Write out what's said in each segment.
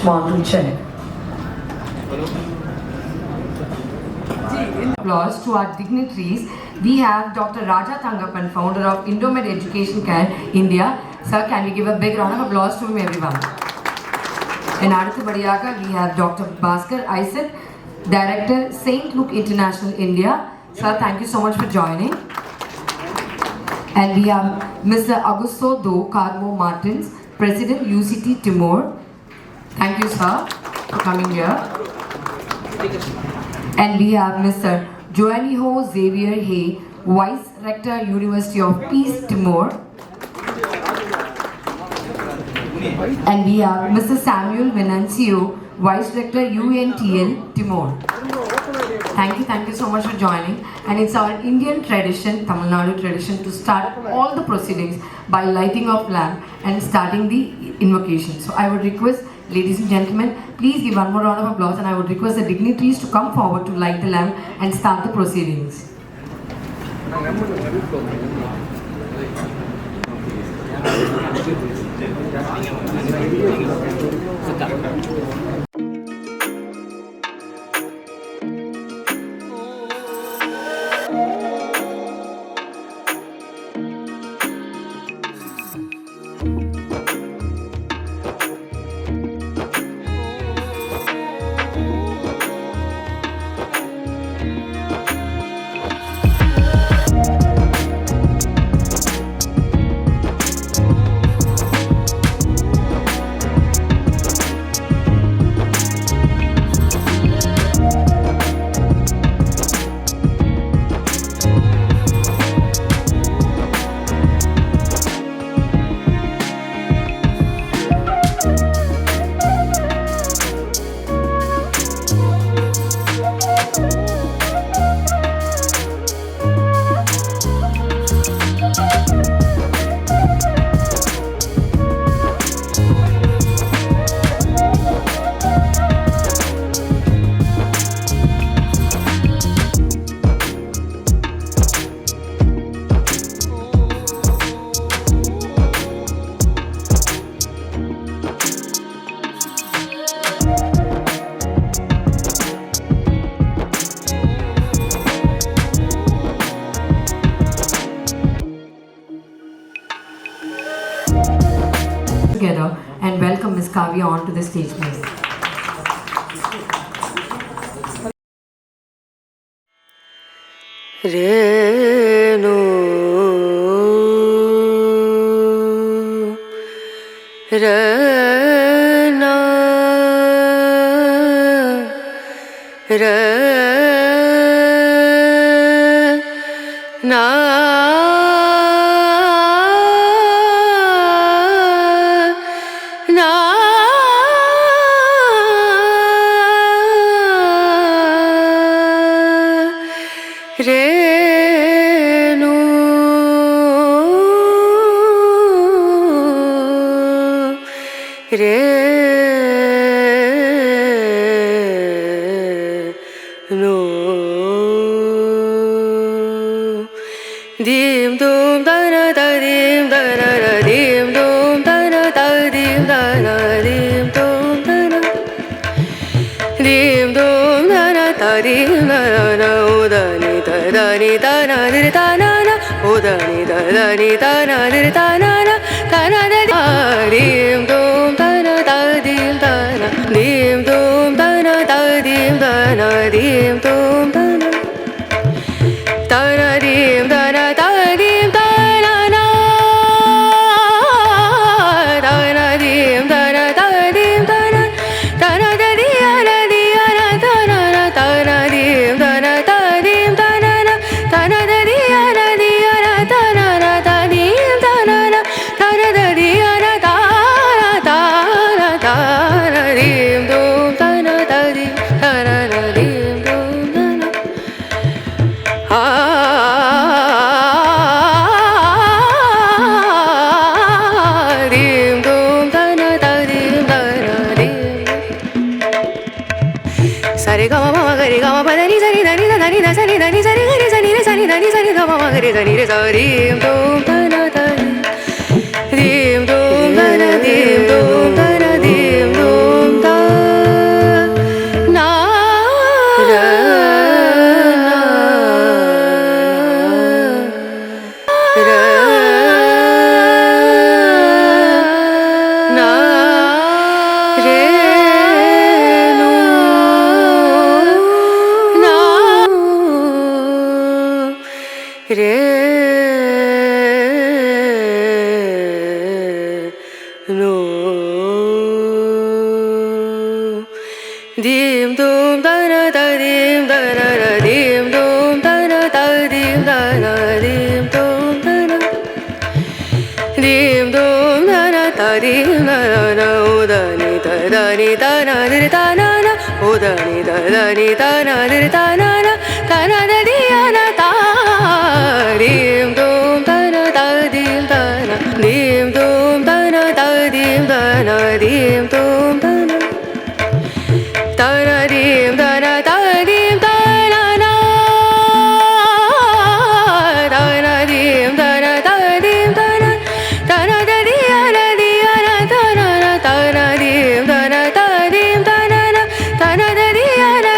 Montal check. Applause to our dignitaries. We have Dr. Raja Thangappan, founder of Indomed Education Care, India. Sir, can we give a big round of applause to him, everyone? And Aduthabadiyaga, we have Dr. Bhaskar Isaac, Director, St. Luke International, India. Sir, thank you so much for joining. And we have Mr. Augusto do Carmo Martins, President, UCT Timor. Thank you, sir, for coming here. And we have Mr. Joaniho Xavier Hay, Vice Rector, University of Peace, Timor. And we have Mr. Samuel Venancio, Vice Rector, UNTL, Timor. Thank you so much for joining. And it's our Indian tradition, Tamil Nadu tradition, to start all the proceedings by lighting of lamp and starting the invocation. So I would request, ladies and gentlemen, please give one more round of applause, and I would request the dignitaries to come forward to light the lamp and start the proceedings. Together and welcome Ms. Kavya onto the stage, please. Renu Rana Rana Renu Renu Dim dum dana da dim dana da dim dum dana da dim dana dim dum dana dim dum dana da dim dana udani dani dana dir dana na udani dani dana dir dana na dana da dim dum dana da dim dana dim dum dana da dim dana dim dum dana dana dim dana da dim dana na dana dim dana da dim dana dana da dana dana dana dana dim dana da dim dana na dana da dana dana dana da dim dana na dana da dana dana dana dana dim dum dana da dim dana na dim dum dana dim dum dana da dim dana dim sare ga ma ga re ga ma pa da ni sa ni da ni da ni da sa ni da ni sa ni ga re sa ni re sa ni da ni sa ni da ma ga re sa ni re sa dim dum dana da dim dum dana dim dum dana dim dum dana re no dim dum da na da dim da na na dim dum da na da dim da na dim dum da na dim dum da na da dim da na o da ni da na di da na na o da ni da na di da na da di ya na da dim dum da na da dim da na dim dum da na da dim da na dim dum da na da na dim da na da dim da na na da na dim da na da dim da na da na da di ya na da na da na dim da na da dim da na na da na da di ya na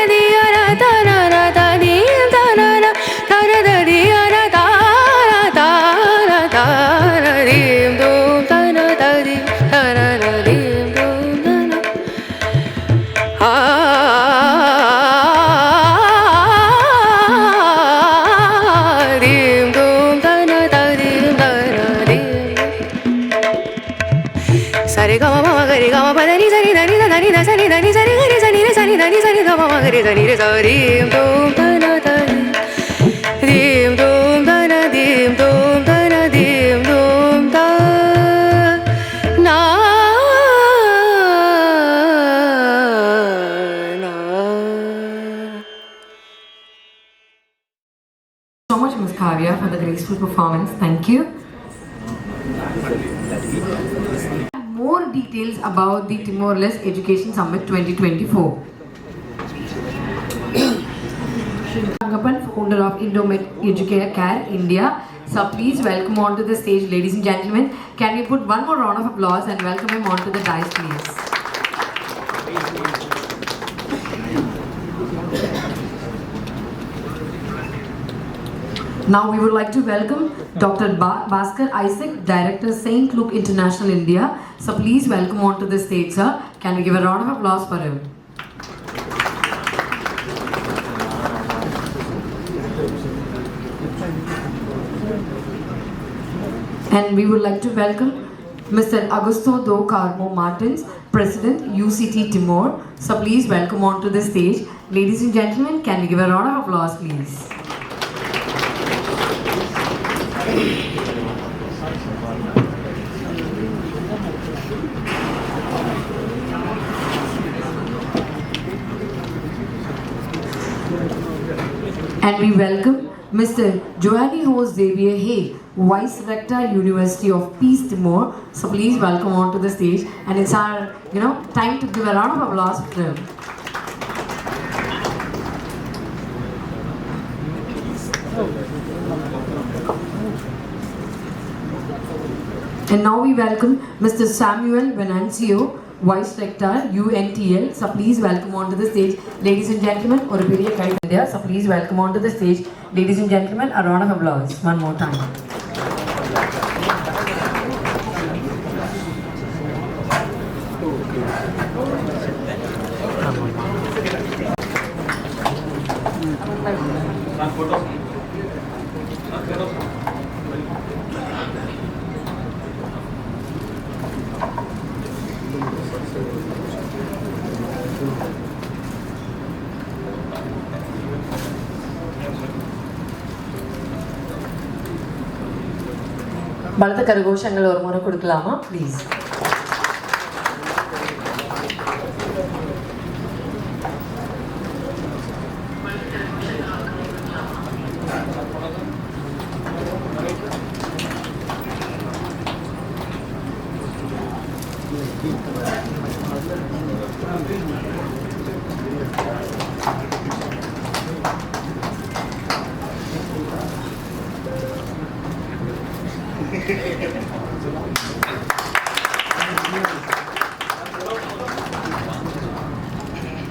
da na da dim da na na da na da di ya na da na dim dum da na da dim da na na dim dum da na dim dum da na da dim da na dim sa re ga ma ma ga re ga ma pa da ni sa ni da ni da ni da sa ni da ni sa ni ga re sa ni re sa ni da ni sa ni ga ma ma ga re sa ni re sa dim dum da na da dim dum da na dim dum da na dim dum da na na So much, Ms. Kavya, for the graceful performance. Thank you. More details about the Timor-Leste Education Summit 2024. Tangapan, founder of Indomet Educare India. So please welcome onto the stage, ladies and gentlemen. Can we put one more round of applause and welcome him onto the dais, please? Now we would like to welcome Dr. Bhaskar Isaac, Director, St. Luke International India. So please welcome onto the stage, sir. Can we give a round of applause for him? And we would like to welcome Mr. Augusto do Carmo Martins, President, UCT Timor. So please welcome onto the stage. Ladies and gentlemen, can we give a round of applause, please? And we welcome Mr. Joanny Hose Xavier Hay, Vice Rector, University of Peace Timor. So please welcome onto the stage. And it's our, time to give a round of applause for him. And now we welcome Mr. Samuel Venancio, Vice Rector, UNTL. So please welcome onto the stage. Ladies and gentlemen, or India. So please welcome onto the stage. Ladies and gentlemen, a round of applause. One more time. பலத்த கரகோஷங்கள் ஒரு முறை கொடுக்கலாமா please?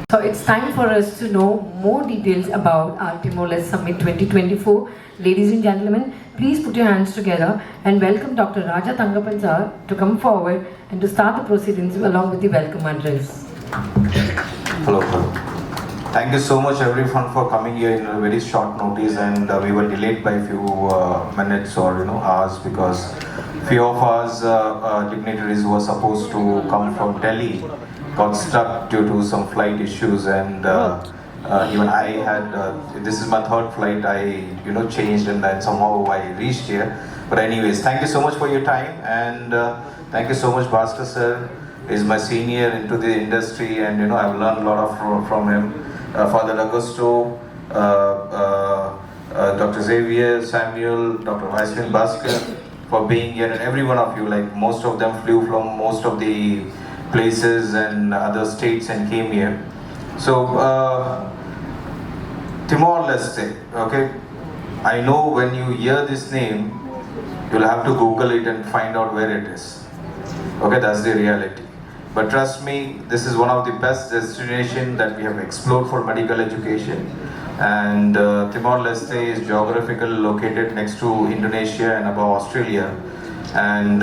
So it's time for us to know more details about our Timor-Leste Summit 2024. Ladies and gentlemen, please put your hands together and welcome Dr. Raja Tangapan sir to come forward and to start the proceedings along with the welcome address. Hello. Thank you so much everyone for coming here in a very short notice, and we were delayed by a few minutes or hours because few of us dignitaries who were supposed to come from Delhi got stuck due to some flight issues, and even I had this is my third flight. I changed, and then somehow I reached here. But anyways, thank you so much for your time, and thank you so much, Bhaskar sir. Is my senior into the industry, and I've learned a lot from him. Father Augusto, Dr. Xavier, Samuel, Dr. Vaiswin Bhaskar for being here, and every one of you. Like most of them flew from most of the places and other states and came here. So Timor Leste, okay. I know when you hear this name, you'll have to Google it and find out where it is. Okay, that's the reality. But trust me, this is one of the best destinations that we have explored for medical education. And Timor Leste is geographically located next to Indonesia and above Australia. And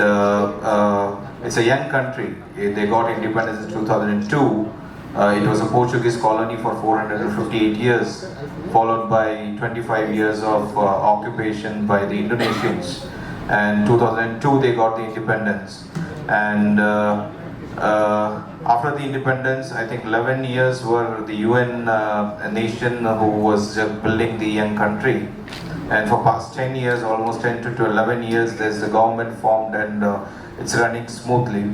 it's a young country. They got independence in 2002. It was a Portuguese colony for 458 years, followed by 25 years of occupation by the Indonesians. And 2002 they got the independence. And after the independence, I think 11 years were the UN nation who was building the young country. And for past 10 years, almost 10 to 11 years, there's the government formed, and it's running smoothly.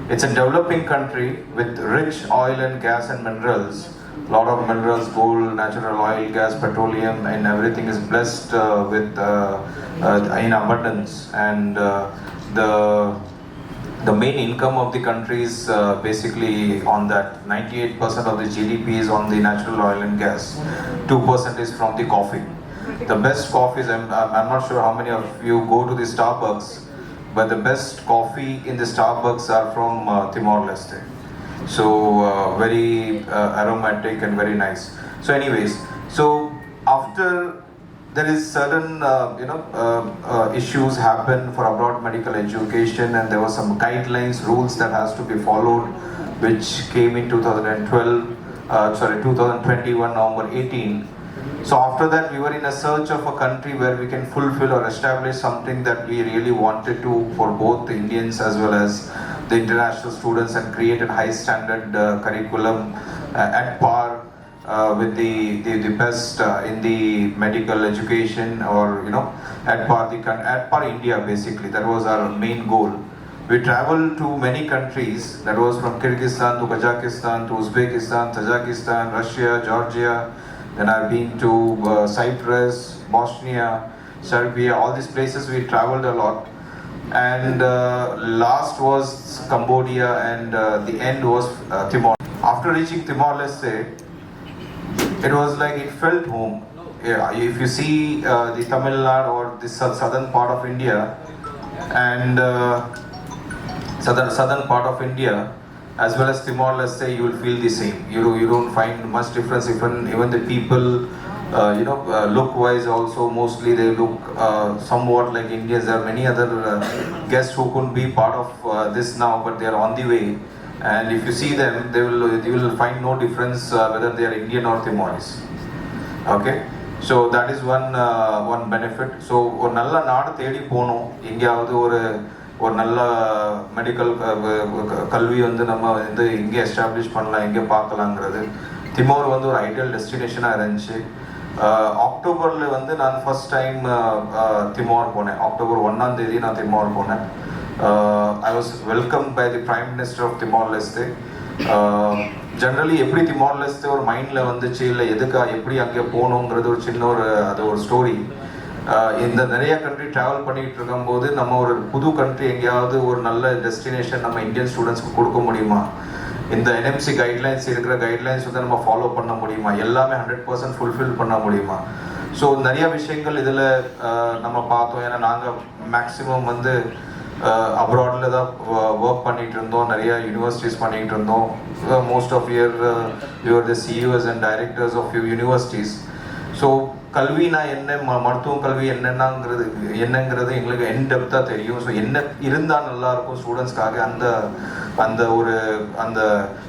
It's a developing country with rich oil and gas and minerals. A lot of minerals, gold, natural oil, gas, petroleum, and everything is blessed with in abundance. And the main income of the country is basically on that. 98% of the GDP is on the natural oil and gas. 2% is from the coffee. The best coffees, I'm not sure how many of you go to the Starbucks, but the best coffee in the Starbucks are from Timor Leste. So very aromatic and very nice. So anyways, so after there is certain issues happen for abroad medical education, and there were some guidelines, rules that has to be followed, which came in 2021 November 18. So after that, we were in a search of a country where we can fulfill or establish something that we really wanted to for both the Indians as well as the international students, and create a high standard curriculum at par with the best in the medical education, or at par India basically. That was our main goal. We traveled to many countries. That was from Kyrgyzstan to Kazakhstan to Uzbekistan, Tajikistan, Russia, Georgia. Then I've been to Cyprus, Bosnia, Serbia. All these places we traveled a lot. And last was Cambodia, and the end was Timor. After reaching Timor Leste, it was like it felt home. Yeah, if you see the Tamil Nadu or the southern part of India, and southern part of India, as well as Timor Leste, you will feel the same. You don't find much difference. Even the people, look wise also, mostly they look somewhat like Indians. There are many other guests who couldn't be part of this now, but they are on the way. And if you see them, you will find no difference whether they are Indian or Timorese. Okay, so that is one benefit. So ஒரு நல்ல நாடு தேடி போனோம். எங்கேயாவது ஒரு நல்ல medical கல்வி நம்ம இங்கே எஸ்டாப்ளிஷ் பண்ணலாம், எங்கே பார்க்கலாங்கிறது. திமோர் ஒரு ஐடியல் டெஸ்டினேஷனாக இருந்துச்சு. அக்டோபரில் நான் ஃபர்ஸ்ட் டைம் திமோர் போனேன். அக்டோபர் 1ஆம் தேதி நான் திமோர் போனேன். I was welcomed by the Prime Minister of Timor Leste. Generally எப்படி Timor Leste ஒரு மைண்டில் வந்துச்சு, இல்லை எப்படி அங்கே போகணுங்கிறது ஒரு சின்ன ஒரு ஸ்டோரி. இந்த நிறைய கண்ட்ரி ட்ராவல் பண்ணிகிட்டு இருக்கும்போது நம்ம ஒரு புது கண்ட்ரி எங்கேயாவது ஒரு நல்ல டெஸ்டினேஷன் நம்ம இந்தியன் ஸ்டூடெண்ட்ஸ்க்கு கொடுக்க முடியுமா, இந்த என்எம்சி கைட்லைன்ஸ் இருக்கிற கைட்லைன்ஸ் நம்ம ஃபாலோ பண்ண முடியுமா, எல்லாமே 100% ஃபுல்ஃபில் பண்ண முடியுமா. ஸோ நிறைய விஷயங்கள் இதில் நம்ம பார்த்தோம். ஏன்னா நாங்கள் மேக்ஸிமம் அப்ராடில் தான் ஒர்க் பண்ணிகிட்டு இருந்தோம், நிறைய யூனிவர்சிட்டிஸ் பண்ணிகிட்டு இருந்தோம். Most of your the CEOs and directors of universities. So கல்வினா என்ன, மருத்துவ கல்வி என்னங்கிறது எங்களுக்கு என்டெப்த்தாக தெரியும். ஸோ என்ன இருந்தால் நல்லாயிருக்கும் ஸ்டூடெண்ட்ஸ்க்காக,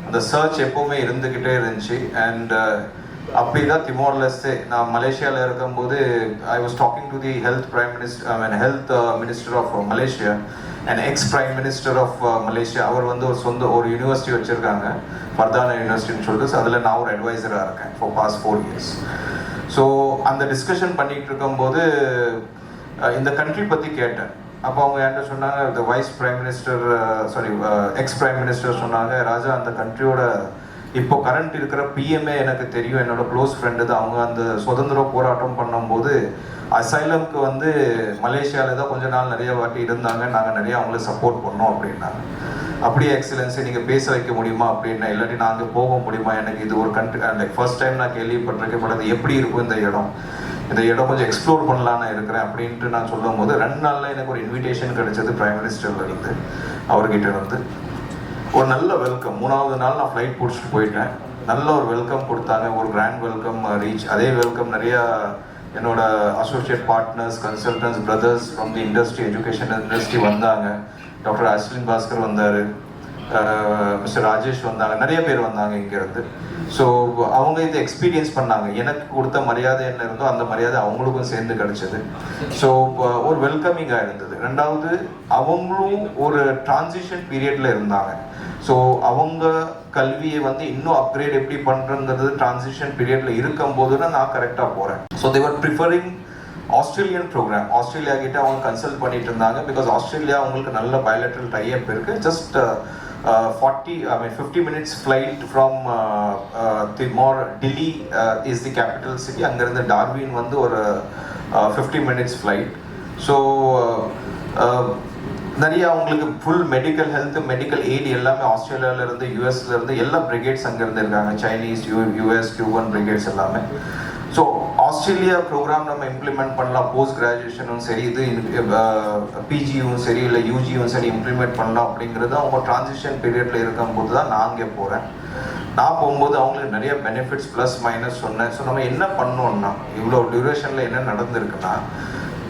அந்த சர்ச் எப்போவுமே இருந்துக்கிட்டே இருந்துச்சு. அண்ட் அப்படிதான் திமோர் லெஸ்டே நான் மலேசியாவில் இருக்கும்போது I was talking to the health prime minister health minister of Malaysia and ex prime minister of Malaysia. அவர் வந்து ஒரு யூனிவர்சிட்டி வச்சுருக்காங்க, மர்தானா யூனிவர்சிட்டின்னு சொல்லிட்டு. அதில் நான் ஒரு அட்வைசராக இருக்கேன் ஃபார் பாஸ்ட் 4 years. ஸோ அந்த டிஸ்கஷன் பண்ணிகிட்டு இருக்கும்போது இந்த கண்ட்ரி பற்றி கேட்டேன். அப்போ அவங்க என்கிட்ட சொன்னாங்க, இந்த vice prime minister ex prime minister சொன்னாங்க, ராஜா அந்த கண்ட்ரியோட இப்போ கரண்ட் இருக்கிற பிஎம்ஏ எனக்கு தெரியும், என்னோட க்ளோஸ் ஃப்ரெண்டு தான். அவங்க அந்த சுதந்திர போராட்டம் பண்ணும்போது அசைலம்க்கு வந்து மலேசியாவில் தான் கொஞ்ச நாள் நிறைய வாட்டி இருந்தாங்க, நாங்கள் நிறைய அவங்கள சப்போர்ட் பண்ணோம் அப்படின்னாங்க. அப்படியே எக்ஸலன்ஸி நீங்கள் பேச வைக்க முடியுமா அப்படின்னா, இல்லாட்டி நான் அங்கே போக முடியுமா, எனக்கு இது ஒரு கண்ட்ரி லைக் ஃபர்ஸ்ட் டைம் நான் கேள்விப்பட்டிருக்கேன், பட் அது எப்படி இருக்கும் இந்த இடம் கொஞ்சம் எக்ஸ்ப்ளோர் பண்ணலான்னு இருக்கிறேன் அப்படின்ட்டு நான் சொல்லும் போது 2 நாளில் எனக்கு ஒரு இன்விடேஷன் கிடைச்சது பிரைம் மினிஸ்டர்ல இருந்து. அவர்கிட்ட இருந்து ஒரு நல்ல வெல்கம். 3வது நாள் நான் ஃப்ளைட் பிடிச்சிட்டு போயிட்டேன். நல்ல ஒரு வெல்கம் கொடுத்தாங்க, ஒரு கிராண்ட் வெல்கம் ரீச். அதே வெல்கம் நிறையா என்னோட associate partners, consultants, brothers from the industry, education industry வந்தாங்க. டாக்டர் அஸ்வின் பாஸ்கர் வந்தார், மிஸ்டர் ராஜேஷ் வந்தாங்க, நிறைய பேர் வந்தாங்க இங்கேருந்து. ஸோ அவங்க இதை எக்ஸ்பீரியன்ஸ் பண்ணாங்க. எனக்கு கொடுத்த மரியாதை என்ன இருந்தோ அந்த மரியாதை அவங்களுக்கும் சேர்ந்து கிடைச்சது. ஸோ ஒரு வெல்கமிங்காக இருந்தது. 2வது அவங்களும் ஒரு டிரான்சிஷன் பீரியடில் இருந்தாங்க. ஸோ அவங்க கல்வியை வந்து இன்னும் அப்கிரேட் எப்படி பண்ணுறங்கிறது டிரான்சிஷன் பீரியடில் இருக்கும்போது தான் நான் கரெக்டாக போகிறேன். ஸோ தேவர் ப்ரிஃபரிங் ஆஸ்திரேலியன் ப்ரோக்ராம். ஆஸ்திரேலியா கிட்ட அவங்க கன்சல்ட் பண்ணிட்டு இருந்தாங்க. பிகாஸ் ஆஸ்திரேலியா அவங்களுக்கு நல்ல பைலேட்ரல் டைப் இருக்கு. Just 50 minutes flight from Timor. Delhi is the capital city. அங்கிருந்து டார்வின் வந்து ஒரு 50 minutes flight. ஸோ நிறைய அவங்களுக்கு full medical health, medical eight எல்லாமே ஆஸ்திரேலியாவிலேருந்து, யூஎஸ்லேருந்து எல்லா பிரிகேட்ஸ் அங்கேருந்து இருக்காங்க. சைனீஸ், யூஎஸ், கியூபன் பிரிகேட்ஸ் எல்லாமே. ஸோ ஆஸ்திரேலியா ப்ரோக்ராம் நம்ம இம்ப்ளிமெண்ட் பண்ணலாம். போஸ்ட் கிராஜுவேஷனும் சரி, இது பிஜியும் சரி, இல்லை யூஜியும் சரி இம்ப்ளிமெண்ட் பண்ணலாம் அப்படிங்கிறது அவங்க டிரான்சிஷன் பீரியடில் இருக்கும்போது தான் நான் அங்கே போகிறேன். நான் போகும்போது அவங்களுக்கு நிறைய பெனிஃபிட்ஸ் ப்ளஸ் மைனஸ் சொன்னேன். ஸோ நம்ம என்ன பண்ணோம்னா, இவ்வளோ டியூரேஷனில் என்ன நடந்திருக்குன்னா,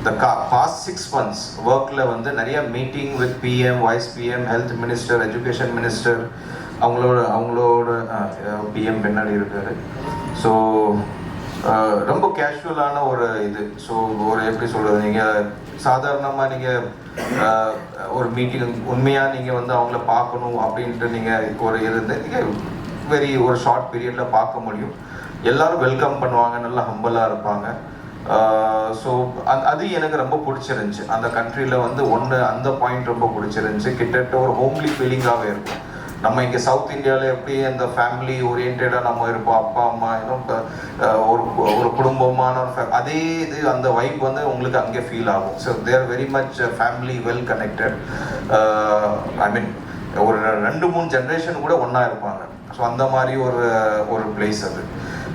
இந்த பாஸ்ட் 6 months ஒர்க்கில் வந்து நிறைய meeting with PM, vice PM, health minister, education minister, அவங்களோட பிஎம் பின்னாடி இருக்காரு. ஸோ ரொம்ப கேஷுவலான ஒரு இது. ஸோ ஒரு எப்படி சொல்கிறது, நீங்கள் சாதாரணமாக நீங்கள் ஒரு மீட்டிங் உண்மையாக நீங்கள் வந்து அவங்கள பார்க்கணும் அப்படின்ட்டு நீங்கள் ஒரு நீங்கள் ஒரு ஷார்ட் பீரியடில் பார்க்க முடியும். எல்லோரும் வெல்கம் பண்ணுவாங்க, நல்லா ஹம்பலாக இருப்பாங்க. ஸோ அது எனக்கு ரொம்ப பிடிச்சிருந்துச்சி. அந்த கண்ட்ரியில் வந்து அந்த பாயிண்ட் ரொம்ப பிடிச்சிருந்துச்சி. கிட்டத்தட்ட ஒரு ஹோம்லி ஃபீலிங்காகவே இருக்கும். நம்ம இங்கே சவுத் இந்தியாவில் எப்படி அந்த ஃபேமிலி ஓரியன்டாக நம்ம இருப்போம், அப்பா அம்மா இன்னும் ஒரு குடும்பமான ஒரு அதே இது அந்த வைப் வந்து உங்களுக்கு அங்கே ஃபீல் ஆகும். So there very much family well connected. I mean ஒரு 2-3 ஜென்ரேஷன் கூட ஒன்றா இருப்பாங்க. ஸோ அந்த மாதிரி ஒரு பிளேஸ் அது.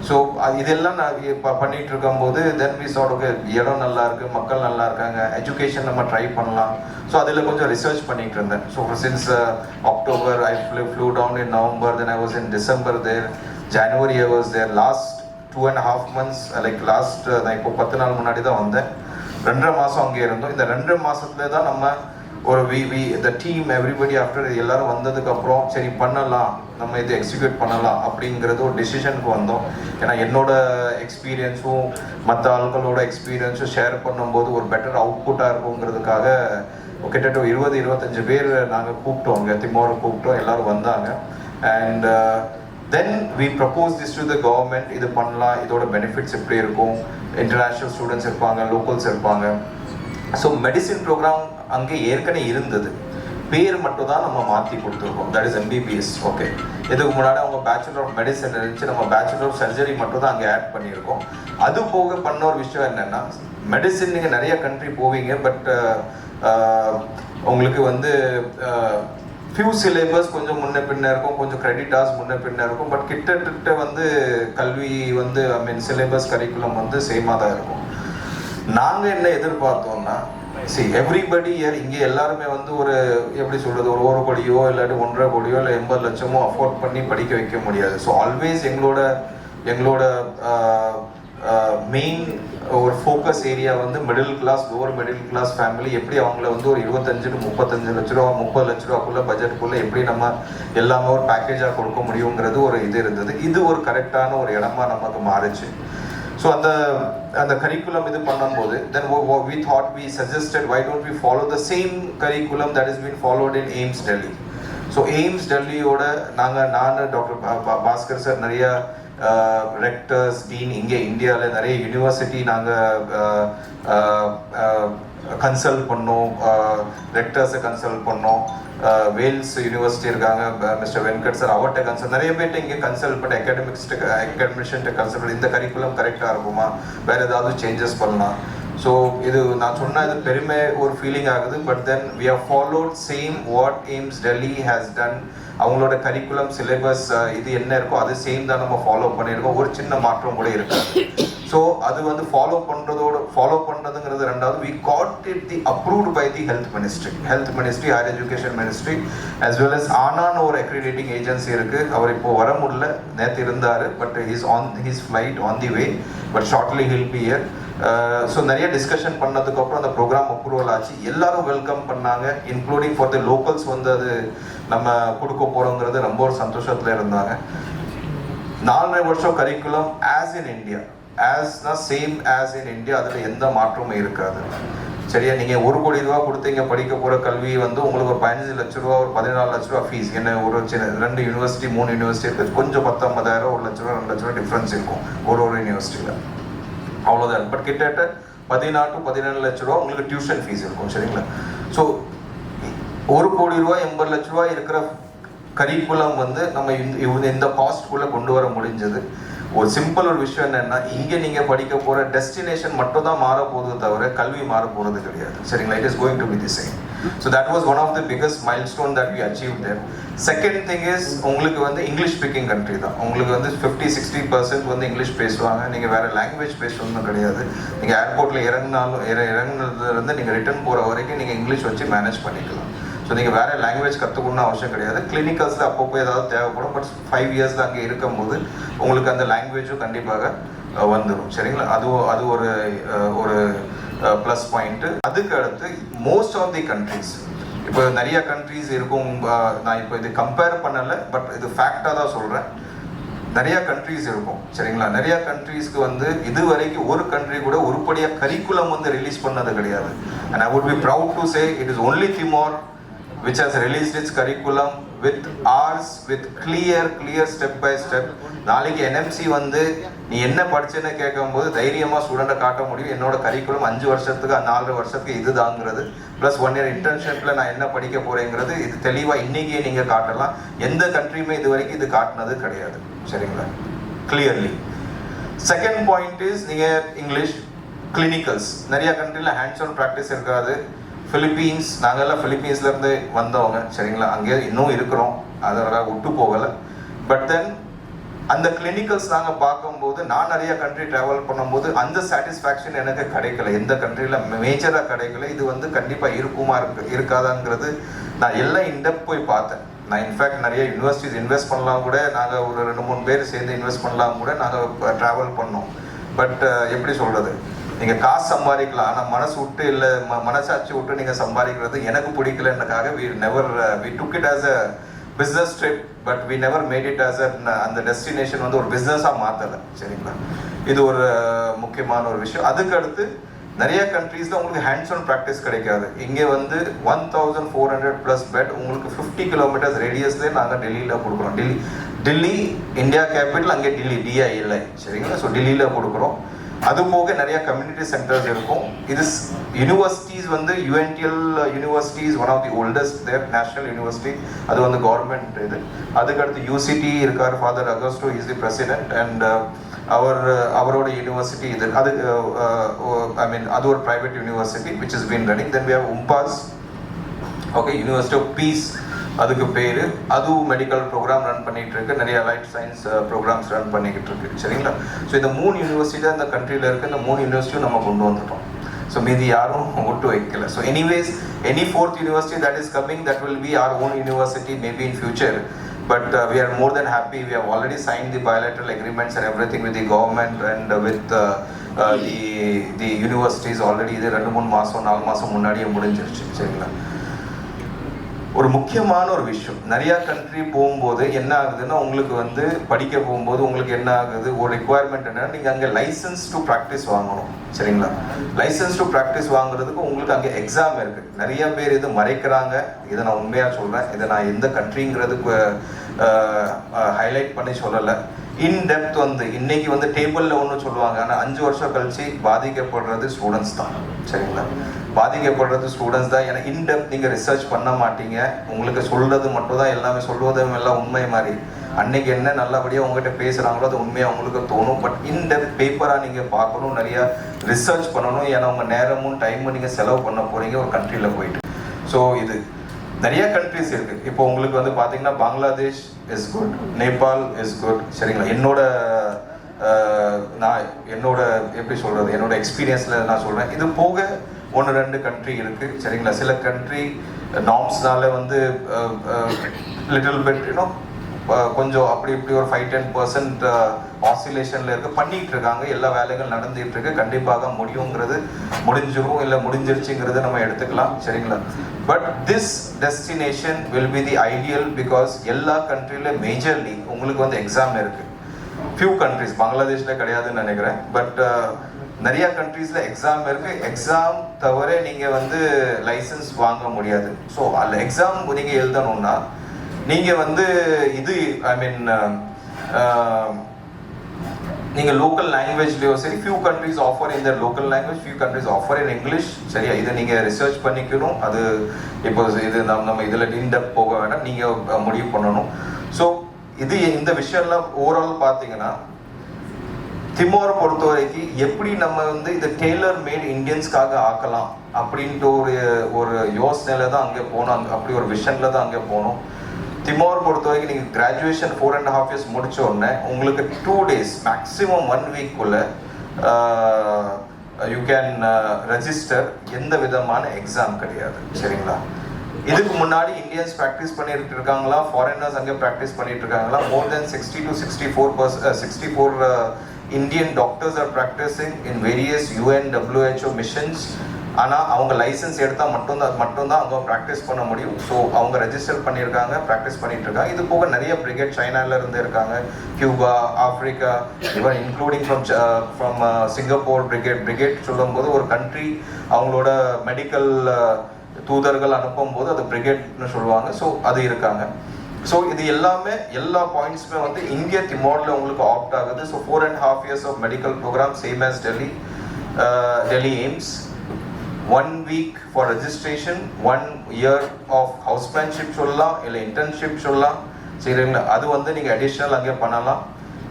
ஸோ இதெல்லாம் நான் பண்ணிகிட்டு இருக்கும்போது தென் வி சாட் ஓகே, இடம் நல்லா இருக்குது, மக்கள் நல்லா இருக்காங்க, எஜுகேஷன் நம்ம ட்ரை பண்ணலாம். ஸோ அதில் கொஞ்சம் ரிசர்ச் பண்ணிகிட்டு இருந்தேன். So since October I flew down in November, then I was in December there, January I was there, last 2.5 months like last நான் இப்போ 10 நாள் முன்னாடி தான் வந்தேன். 2.5 மாதம் அங்கே இருந்தோம். இந்த 2 மாதத்துல தான் நம்ம ஒரு the team everybody after எல்லாரும் வந்ததுக்கப்புறம் சரி பண்ணலாம், நம்ம இதை எக்ஸிக்யூட் பண்ணலாம் அப்படிங்கிறது ஒரு டெசிஷனுக்கு வந்தோம். ஏன்னா என்னோட எக்ஸ்பீரியன்ஸும் மற்ற ஆட்களோட எக்ஸ்பீரியன்ஸும் ஷேர் பண்ணும்போது ஒரு பெட்டர் அவுட்புட்டாக இருக்குங்கிறதுக்காக கிட்டத்தட்ட 20-25 பேர் நாங்கள் கூப்பிட்டோம், அங்கே திமோரை கூப்பிட்டோம், எல்லோரும் வந்தாங்க. And then we propose this to the government. இது பண்ணலாம், இதோட பெனிஃபிட்ஸ் எப்படி இருக்கும், இன்டர்நேஷ்னல் ஸ்டூடெண்ட்ஸ் இருப்பாங்க, லோக்கல்ஸ் இருப்பாங்க. ஸோ மெடிசின் ப்ரோக்ராம் அங்கே ஏற்கனவே இருந்தது, பேர் மட்டும் தான் நம்ம மாற்றி கொடுத்துருக்கோம். That is MBBS. ஓகே, இதுக்கு முன்னாடி அவங்க பேச்சுலர் ஆஃப் மெடிசன் இருந்துச்சு, நம்ம பேச்சுலர் ஆஃப் சர்ஜரி மட்டும் தான் அங்கே ஆட் பண்ணியிருக்கோம். அது போக பண்ண ஒரு விஷயம் என்னென்னா, மெடிசின் நீங்கள் நிறைய கண்ட்ரி போவீங்க, பட் உங்களுக்கு வந்து ஃபியூ சிலேபஸ் கொஞ்சம் முன்ன பின்ன இருக்கும், கொஞ்சம் கிரெடிட்டாஸ் முன்ன பின்ன இருக்கும், பட் கிட்டத்தட்ட வந்து கல்வி வந்து ஐ மீன் சிலேபஸ் கரிக்குலம் வந்து சேமாக தான் இருக்கும். நாங்கள் என்ன எதிர்பார்த்தோம்னா, எவ்ரிபடி இயர் இங்கே எல்லாருமே வந்து ஒரு எப்படி சொல்கிறது, ஒரு 1 கோடியோ இல்லாட்டி 1.5 கோடியோ இல்லை 80 லட்சமோ அஃபோர்ட் பண்ணி படிக்க வைக்க முடியாது. ஸோ ஆல்வேஸ் எங்களோட மெயின் ஒரு ஃபோக்கஸ் ஏரியா வந்து middle class, lower middle class family எப்படி அவங்கள வந்து ஒரு 25 to 35 லட்ச ரூபா 30 லட்ச ரூபாக்குள்ள பட்ஜெட்டுக்குள்ள எப்படி நம்ம எல்லாமே ஒரு பேக்கேஜாக கொடுக்க முடியுங்கிறது ஒரு இது இருந்தது. இது ஒரு கரெக்டான ஒரு இடமா நமக்கு மாறுச்சு. ஸோ அந்த கரிக்குலம் இது பண்ணும்போது then we thought, we suggested, why don't we follow the same curriculum that has been followed in AIIMS Delhi. So AIIMS டெல்லியோட நான் டாக்டர் பாஸ்கர் சார் நிறைய ரெக்டர்ஸ், டீன் இங்கே இந்தியாவில் நிறைய யூனிவர்சிட்டி நாங்கள் கன்சல்ட் பண்ணோம், ரெக்டர்ஸை கன்சல்ட் பண்ணோம். வேல்ஸ் யூனிவர்சிட்டி இருக்காங்க, மிஸ்டர் வெங்கட் சார், அவர்கிட்ட கன்சல்ட், நிறைய பேர்ட்ட இங்கே கன்சல்ட் பண்ணி அகாடமிஷியன்ட்ட கன்சல்ட் பண்ணி இந்த கரிக்குலம் கரெக்டாக இருக்குமா, வேறு ஏதாவது சேஞ்சஸ் பண்ணலாம். ஸோ இது நான் சொன்னால் இது பெருமை ஒரு ஃபீலிங் ஆகுது. But then we have followed same what AIIMS Delhi has done. அவங்களோட கரிக்குலம் சிலபஸ் இது என்ன இருக்கோ அது சேம் தான் நம்ம ஃபாலோ பண்ணியிருக்கோம். ஒரு சின்ன மாற்றம் கூட இருக்காது. ஸோ அது வந்து ஃபாலோ பண்ணுறதுங்கிறது ரெண்டாவது. We got it the approved by the health ministry, higher education ministry, as well as ஆனான்னு ஒரு அக்ரிடேட்டிங் ஏஜென்சி இருக்குது. அவர் இப்போ வர முடியல, நேற்று இருந்தார், but he's on his flight on the way, but shortly he'll be here. So நிறைய discussion பண்ணதுக்கப்புறம் அந்த ப்ரோக்ராம் அப்ரூவல் ஆச்சு. எல்லாரும் வெல்கம் பண்ணாங்க, இன்க்ளூடிங் ஃபார் தி லோக்கல்ஸ் வந்து அது நம்ம கொடுக்க போகிறோங்கிறது ரொம்ப ஒரு சந்தோஷத்தில் இருந்தாங்க. 4.5 வருஷம் curriculum as in India, same as in India, அதில் எந்த மாற்றமும் இருக்காது. சரியா? நீங்கள் 1 கோடி ரூபா கொடுத்தீங்க படிக்க போகிற கல்வி வந்து உங்களுக்கு ஒரு 15 லட்ச ரூபா, ஒரு 14 லட்ச ரூபா ஃபீஸ். என்ன ஒரு சின்ன 2 யூனிவர்சிட்டி 3 யூனிவர்சிட்டி இருக்குது, கொஞ்சம் 19,000 1 லட்ச ரூபா 2 லட்ச ரூபா டிஃப்ரென்ஸ் இருக்கும் ஒரு யூனிவர்சிட்டியில், அவ்வளோதான். பட் கிட்டத்தட்ட 14 to 17 லட்ச ரூபா உங்களுக்கு டியூஷன் ஃபீஸ் இருக்கும். சரிங்களா? ஸோ 1 கோடி ரூபா 80 லட்ச ரூபா இருக்கிற கரிக்குலம் வந்து நம்ம இந்த காஸ்ட்குள்ளே கொண்டு வர முடிஞ்சது. ஒரு சிம்பிள் ஒரு விஷயம் என்னன்னா, இங்கே நீங்கள் படிக்க போகிற டெஸ்டினேஷன் மட்டும் தான் மாற போகுது தவிர கல்வி மாற போகிறது கிடையாது. சரிங்களா? It is going to be the same. So that was one of the biggest milestone that we achieve there. Second thing is, உங்களுக்கு வந்து இங்கிலீஷ் ஸ்பீக்கிங் கண்ட்ரி தான். உங்களுக்கு வந்து 50-60% வந்து இங்கிலீஷ் பேசுவாங்க. நீங்கள் வேறு லாங்குவேஜ் பேசணும்னு கிடையாது. நீங்கள் ஏர்போர்ட்டில் இறங்குனதுலேருந்து நீங்கள் ரிட்டர்ன் போகிற வரைக்கும் நீங்கள் இங்கிலீஷ் வச்சு மேனேஜ் பண்ணிக்கலாம். ஸோ நீங்கள் வேறு லாங்குவேஜ் கற்றுக்கணும்னு அவசியம் கிடையாது. கிளினிக்கல்ஸில் அப்பப்போ ஏதாவது தேவைப்படும், பட் 5 இயர்ஸில் அங்கே இருக்கும்போது உங்களுக்கு அந்த லாங்குவேஜும் கண்டிப்பாக வந்துடும். சரிங்களா? அது ஒரு ப்ளஸ் பாயிண்ட்டு. அதுக்கு அடுத்து மோஸ்ட் ஆஃப் தி கண்ட்ரீஸ், இப்போ நிறைய கண்ட்ரீஸ் இருக்கும், நான் இப்போ இது கம்பேர் பண்ணலை, பட் இது ஃபேக்டாக தான் சொல்கிறேன். நிறையா கண்ட்ரீஸ் இருக்கும். சரிங்களா? நிறையா கண்ட்ரீஸ்க்கு வந்து இது வரைக்கும் ஒரு கண்ட்ரி கூட உருப்படியாக கரிக்குலம் வந்து ரிலீஸ் பண்ணது கிடையாது. And I would be proud to say it is only Timor which has released its curriculum with ours, with clear step by step. நாளைக்கு NMC வந்து நீ என்ன படிச்சேன்னு கேட்கும்போது தைரியமாக ஸ்டூடெண்ட்டை காட்ட முடியும். என்னோட கரிக்குலம் 5 வருஷத்துக்கு 4 வருஷத்துக்கு இது தாங்கிறது, ப்ளஸ் 1 இயர் இன்டர்ன்ஷிப்பில் நான் என்ன படிக்க போகிறேங்கிறது இது தெளிவாக இன்றைக்கே நீங்கள் காட்டலாம். எந்த கண்ட்ரியுமே இது வரைக்கும் இது காட்டினது கிடையாது. சரிங்களா? கிளியர்லி. செகண்ட் பாயிண்ட் இஸ், நீங்கள் இங்கிலீஷ் கிளினிக்கல்ஸ் நிறையா கண்ட்ரியில் ஹேண்ட்ஸ் ஆன் ப்ராக்டிஸ் இருக்காது. பிலிப்பீன்ஸ், நாங்கள்லாம் பிலிப்பீன்ஸ்லேருந்து வந்தவங்க. சரிங்களா? அங்கே இன்னும் இருக்கிறோம், அதற்காக விட்டு போகலை. பட் தென் அந்த கிளினிக்கல்ஸ் நாங்கள் பார்க்கும்போது, நான் நிறைய கண்ட்ரி ட்ராவல் பண்ணும்போது அந்த சாட்டிஸ்ஃபேக்ஷன் எனக்கு கிடைக்கல, எந்த கண்ட்ரியில் மேஜராக கிடைக்கல. இது வந்து கண்டிப்பாக இருக்காதாங்கிறது நான் எல்லாம் இன்டெப்த் போய் பார்த்தேன். நான் இன்ஃபேக்ட் நிறைய யூனிவர்சிட்டிஸ் இன்வெஸ்ட் பண்ணலாம் கூட, நாங்கள் ஒரு 2-3 பேர் சேர்ந்து இன்வெஸ்ட் பண்ணலாம் கூட நாங்கள் ட்ராவல் பண்ணோம். பட் எப்படி சொல்கிறது, நீங்கள் காசு சம்பாதிக்கலாம், ஆனால் மனசு விட்டு இல்லை மனசாட்சி விட்டு நீங்கள் சம்பாதிக்கிறது எனக்கு பிடிக்கலன்றக்காக we took it as a business trip, but we never made it as அந்த டெஸ்டினேஷன் வந்து ஒரு பிஸ்னஸாக மாற்றலை. சரிங்களா? இது ஒரு முக்கியமான ஒரு விஷயம். அதுக்கு அடுத்து நிறைய கண்ட்ரீஸில் உங்களுக்கு ஹேண்ட்ஸ் ஆன் ப்ராக்டிஸ் கிடைக்காது. இங்கே வந்து 1400+ பெட் உங்களுக்கு 50 கிலோமீட்டர்ஸ் ரேடியஸ்லேயே நாங்கள் டெல்லியில் கொடுக்குறோம். டெல்லி இந்தியா கேபிட்டல், அங்கே DI இல்லை. சரிங்களா? ஸோ டெல்லியில் கொடுக்குறோம். அது போக நிறைய கம்யூனிட்டி சென்டர்ஸ் இருக்கும். இது யூனிவர்சிட்டிஸ் வந்து UNTL universities one of the oldest there, national university, அது வந்து கவர்மெண்ட் இது. அதுக்கடுத்து UCT இருக்கார், father Augusto is the president, and அவரோட யூனிவர்சிட்டி இது. அது அது ஒரு private university which is been running. Then we have UNPAZ, okay, university of peace அதுக்கு பேர். அதுவும் மெடிக்கல் ப்ரோக்ராம் ரன் பண்ணிகிட்டு இருக்கு, நிறைய லைஃப் சயின்ஸ் ப்ரோக்ராம்ஸ் ரன் பண்ணிக்கிட்டு இருக்கு. சரிங்களா? ஸோ இந்த 3 யூனிவர்சிட்டி தான் இந்த கண்ட்ரியில் இருக்குது. இந்த 3 யூனிவர்சிட்டியும் நம்ம கொண்டு வந்துட்டோம். ஸோ மீதி யாரும் ஒட்டு வைக்கல. So anyways, any 4th university that is coming, that will be our own university maybe in future. But we are more than happy. We have already signed the bilateral agreements and everything with the government and with the universities already. இது 2-3 மாதம் 4 மாதம் முன்னாடியே முடிஞ்சிருச்சு. சரிங்களா? ஒரு முக்கியமான ஒரு விஷயம், நிறையா கண்ட்ரி போகும்போது என்ன ஆகுதுன்னா, உங்களுக்கு வந்து படிக்க போகும்போது உங்களுக்கு என்ன ஆகுது, ஒரு ரிக்குவயர்மெண்ட் என்னன்னா, நீங்கள் அங்கே லைசன்ஸ் டு ப்ராக்டிஸ் வாங்கணும். சரிங்களா? லைசன்ஸ் டு ப்ராக்டிஸ் வாங்குறதுக்கு உங்களுக்கு அங்கே எக்ஸாம் இருக்குது. நிறைய பேர் இது மறைக்கிறாங்க. இதை நான் உண்மையாக சொல்கிறேன். இதை நான் எந்த கண்ட்ரிங்கிறதுக்கு ஹைலைட் பண்ணி சொல்லலை. இன்டெப்த் வந்து இன்னைக்கு வந்து டேபிளில் ஒன்று சொல்லுவாங்க, ஆனால் 5 வருஷம் கழிச்சு பாதிக்கப்படுறது ஸ்டூடெண்ட்ஸ் தான். சரிங்களா? பாதிக்கப்படுறது ஸ்டூடெண்ட்ஸ் தான். ஏன்னா இன்டெப்த் நீங்கள் ரிசர்ச் பண்ண மாட்டீங்க. உங்களுக்கு சொல்கிறது மட்டும் தான் எல்லாமே, சொல்வதும் எல்லாம் உண்மை மாதிரி. அன்னைக்கு என்ன நல்லபடியாக உங்கள்கிட்ட பேசுகிறாங்களோ அது உண்மையாக உங்களுக்கு தோணும். பட் இன்டெப்த் பேப்பராக நீங்கள் பார்க்கணும், நிறையா ரிசர்ச் பண்ணணும். ஏன்னா உங்கள் நேரமும் டைமும் நீங்கள் செலவு பண்ண போகிறீங்க ஒரு கண்ட்ரியில் போயிட்டு. ஸோ இது நிறைய கண்ட்ரிஸ் இருக்குது. இப்போ உங்களுக்கு வந்து பார்த்தீங்கன்னா Bangladesh is good, Nepal is good. சரிங்களா? என்னோட எப்படி சொல்கிறது, என்னோட எக்ஸ்பீரியன்ஸில் நான் சொல்கிறேன். இது போக 1-2 கண்ட்ரி இருக்குது. சரிங்களா? சில கண்ட்ரி நார்ம்ஸ்னால வந்து லிட்டில் பிட் கொஞ்சம் அப்படி இப்படி ஒரு 5-10% ஆசிலேஷனில் பண்ணிகிட்டு இருக்காங்க. எல்லா வேலைகள் நடந்துகிட்டு இருக்கு. கண்டிப்பாக முடிஞ்சிரும் இல்லை முடிஞ்சிருச்சுங்கிறது நம்ம எடுத்துக்கலாம். சரிங்களா? But this destination will be the ideal because எல்லா கண்ட்ரியில் மேஜர்லி உங்களுக்கு வந்து எக்ஸாம் இருக்குது. ஃபியூ கண்ட்ரிஸ், பங்களாதேஷில் கிடையாதுன்னு நினைக்கிறேன். பட் நிறையா கண்ட்ரீஸில் எக்ஸாம் இருக்குது. எக்ஸாம் தவிர நீங்கள் வந்து லைசன்ஸ் வாங்க முடியாது. ஸோ அதில் எக்ஸாம் நீங்கள் எழுதணும்னா நீங்கள் வந்து இது நீங்கள் லோக்கல் லாங்குவேஜ்லேயோ சரி, few countries offer in their local language, few countries offer in English. சரியா? இதை நீங்கள் ரிசர்ச் பண்ணிக்கணும். அது இப்போ இது நம்ம இதில் இன்டெப்த் போக வேண்டாம், நீங்கள் முடிவு பண்ணணும். ஸோ இந்த விஷயம்லாம் ஓவரால் பார்த்தீங்கன்னா திமோரை பொறுத்த வரைக்கும் எப்படி நம்ம வந்து இதை டெய்லர் மேட் இந்தியன்ஸ்க்காக ஆக்கலாம் அப்படின்ட்டு ஒரு யோசனையில் தான் அங்கே போனோம். அப்படி ஒரு விஷனில் தான் அங்கே போனோம். திமோர் பொறுத்த வரைக்கும் நீங்கள் கிராஜுவேஷன் 4.5 years முடிச்ச உடனே உங்களுக்கு 2 days maximum 1 week you can register. எந்த விதமான எக்ஸாம் கிடையாது. சரிங்களா? இதுக்கு முன்னாடி இந்தியன்ஸ் ப்ராக்டிஸ் பண்ணிட்டு இருக்காங்களா, ஃபாரினர்ஸ் அங்கே ப்ராக்டிஸ் பண்ணிட்டு இருக்காங்களா? மோர் தென் 60 to 64 Indian doctors are practicing in various UN WHO missions. ஆனால் அவங்க லைசன்ஸ் எடுத்தால் மட்டும்தான் அவங்க ப்ராக்டிஸ் பண்ண முடியும். ஸோ அவங்க ரெஜிஸ்டர் பண்ணியிருக்காங்க, ப்ராக்டிஸ் பண்ணிட்டு இருக்காங்க. இது போக நிறைய பிரிகேட் சைனால இருந்து இருக்காங்க, Cuba, Africa, even including from Singapore. Brigade சொல்லும்போது ஒரு கண்ட்ரி அவங்களோட மெடிக்கல் தூதர்கள் அனுப்பும் போது அது பிரிகேட்னு சொல்லுவாங்க. ஸோ அது இருக்காங்க. ஸோ இது எல்லாமே எல்லா பாயிண்ட்ஸுமே வந்து இந்திய திமோரில் உங்களுக்கு ஆப்ட் ஆகுது. So 4.5 years of medical program same as Delhi AIIMS. 1 week for registration, 1 year of housemanship சொல்லலாம், இல்லை இன்டர்ன்ஷிப் சொல்லலாம். சரிங்களா? அது வந்து நீங்கள் அடிஷ்னல் அங்கே பண்ணலாம்.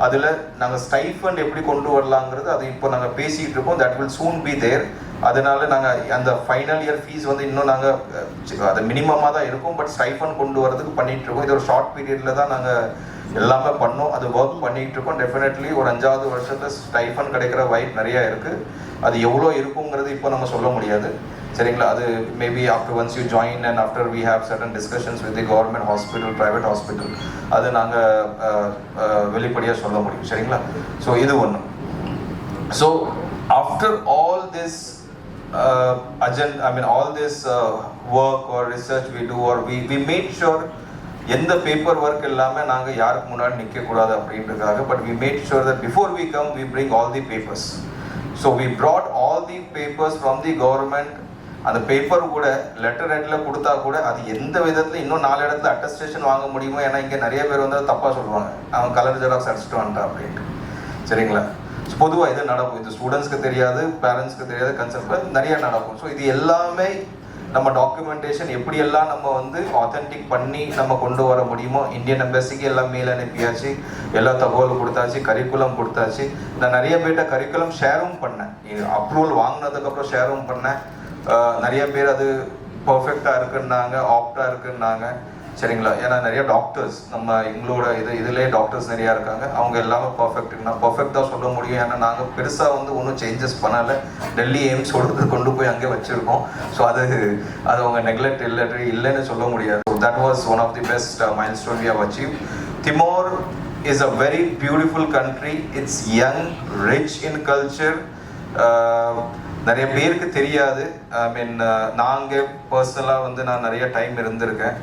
அதில் நாங்கள் ஸ்டைஃபண்ட் எப்படி கொண்டு வரலாங்கிறது அது இப்போ நாங்கள் பேசிகிட்டு இருக்கோம். That will soon be there. அதனால நாங்கள் அந்த ஃபைனல் இயர் ஃபீஸ் வந்து இன்னும் நாங்கள் அது மினிமமாக தான் இருக்கும். பட் ஸ்டைஃபண்ட் கொண்டு வரதுக்கு பண்ணிகிட்டு இருக்கோம். இது ஒரு ஷார்ட் பீரியடில் தான் நாங்கள் எல்லாமே பண்ணோம். அது ஒர்க் பண்ணிகிட்டு இருக்கோம். டெஃபினெட்லி ஒரு 5வது வருஷத்தில் ஸ்டைஃபண்ட் கிடைக்கிற வாய்ப்பு நிறையா இருக்குது. அது எவ்வளோ இருக்குங்கிறது இப்போ நம்ம சொல்ல முடியாது. சரிங்களா? அது maybe after once you join and after we have certain discussions with the government hospital, private hospital, அது நாங்கள் வெளிப்படையாக சொல்ல முடியும். சரிங்களா? ஸோ இது ஒன்று. So after all this all this work or research we do, or we made sure எந்த paper work இல்லாமல் நாங்கள் யாருக்கு முன்னாடி நிற்கக்கூடாது அப்படின்றதுக்காக. But we made sure that before we come we bring all the papers. So we brought all the papers from the government. அந்த paper கூட letter ஹெட்டில் கொடுத்தா கூட அது எந்த விதத்தில் இன்னும் 4 இடத்துல அட்டஸ்டேஷன் வாங்க முடியுமோ. ஏன்னா இங்கே நிறைய பேர் வந்து தப்பாக சொல்லுவாங்க, அவன் கலர் ஜெராக்ஸ் அடிச்சுட்டு வந்துட்டான் அப்படின்ட்டு. சரிங்களா? பொதுவாக இது நடக்கும். இது ஸ்டூடெண்ட்ஸ்க்கு தெரியாது, பேரண்ட்ஸ்க்கு தெரியாது, கன்சர்ன் நிறைய நடக்கும். ஸோ இது எல்லாமே நம்ம டாக்குமெண்டேஷன் எப்படியெல்லாம் நம்ம வந்து ஆத்தென்டிக் பண்ணி நம்ம கொண்டு வர முடியுமோ. இந்தியன் எம்பசிக்கு எல்லாம் மெயில் அனுப்பியாச்சு, எல்லா தகவலும் கொடுத்தாச்சு, கரிக்குலம் கொடுத்தாச்சு. நான் நிறைய பேர்கிட்ட கரிக்குலம் ஷேரும் பண்ணேன். அப்ரூவல் வாங்கினதுக்கப்புறம் ஷேரும் பண்ணேன். நிறைய பேர் அது பர்ஃபெக்டாக இருக்குன்னாங்க, ஆப்டாக இருக்குன்னாங்க. சரிங்களா? ஏன்னா நிறைய டாக்டர்ஸ் நம்ம எங்களோட இதுலேயே டாக்டர்ஸ் நிறையா இருக்காங்க. அவங்க எல்லாமே பர்ஃபெக்ட். நான் பர்ஃபெக்டாக சொல்ல முடியும். ஏன்னா நாங்கள் பெருசாக வந்து ஒன்றும் சேஞ்சஸ் பண்ணலை. டெல்லி எய்ம்ஸ் கொண்டு போய் அங்கே வச்சுருக்கோம். ஸோ அது அவங்க நெக்லெக்ட் இல்லைன்னு சொல்ல முடியாது. So that was one of the best milestone we have achieved. Timor is a very beautiful country. It's young, rich in culture. நிறைய பேருக்கு தெரியாது. ஐ மீன் நாங்கள் பர்சனலாக வந்து நான் நிறைய டைம் இருந்திருக்கேன்.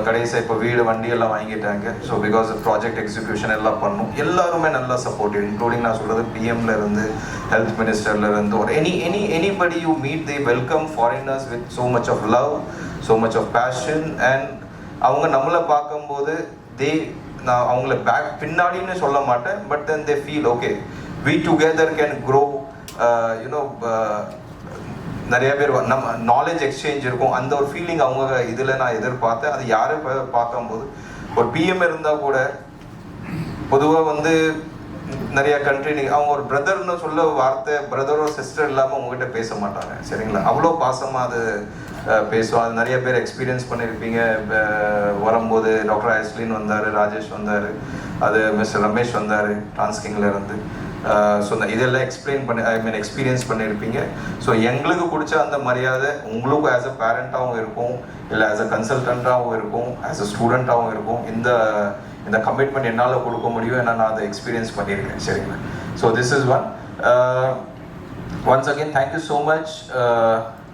கடைசியாக இப்போ வீடு வண்டி எல்லாம் வாங்கிட்டாங்க. ஸோ பிகாஸ் ப்ராஜெக்ட் எக்ஸிக்யூஷன் எல்லாம் பண்ணும். எல்லாருமே நல்லா சப்போர்ட்டிவ், இன்க்ளூடிங் நான் சொல்கிறது பிஎம்ல இருந்து, ஹெல்த் மினிஸ்டர்ல இருந்து, ஒரு anybody you meet they welcome foreigners with so much of love, so much of passion. And அவங்க நம்மளை பார்க்கும்போது நான் அவங்கள பின்னாடின்னு சொல்ல மாட்டேன், but then they feel okay, we together can grow. நிறைய பேர் நம்ம நாலேஜ் எக்ஸ்சேஞ்ச் இருக்கும், அந்த ஒரு ஃபீலிங் அவங்க இதில் நான் எதிர்பார்த்தேன். அது யாரும் பார்க்கும்போது ஒரு பிஎம் இருந்தால் கூட பொதுவாக வந்து நிறைய கண்ட்ரி அவங்க ஒரு பிரதர்னு சொல்ல வார்த்தை, பிரதரோ சிஸ்டர் இல்லாமல் உங்ககிட்ட பேச மாட்டாங்க, சரிங்களா? அவ்வளோ பாசமாக அது பேசுவோம். அது நிறைய பேர் எக்ஸ்பீரியன்ஸ் பண்ணியிருப்பீங்க. வரும்போது டாக்டர் ஐஸ்லின் வந்தார், ராஜேஷ் வந்தார், அது மிஸ்டர் ரமேஷ் வந்தார் டான்ஸ்கிங்கில் இருந்து. ஸோ இதெல்லாம் எக்ஸ்பீரியன்ஸ் பண்ணியிருப்பீங்க. ஸோ எங்களுக்கு பிடிச்ச அந்த மரியாதை உங்களுக்கும் ஆஸ் அ பேரண்ட்டாகவும் இருக்கும், இல்லை ஆஸ் அ கன்சல்டண்ட்டாகவும் இருக்கும், ஆஸ் அ ஸ்டூடெண்ட்டாகவும் இருக்கும். இந்த கமிட்மெண்ட் என்னால் கொடுக்க முடியும், ஏன்னா நான் அதை எக்ஸ்பீரியன்ஸ் பண்ணியிருக்கேன், சரிங்களா? So this is one. Once again thank you so much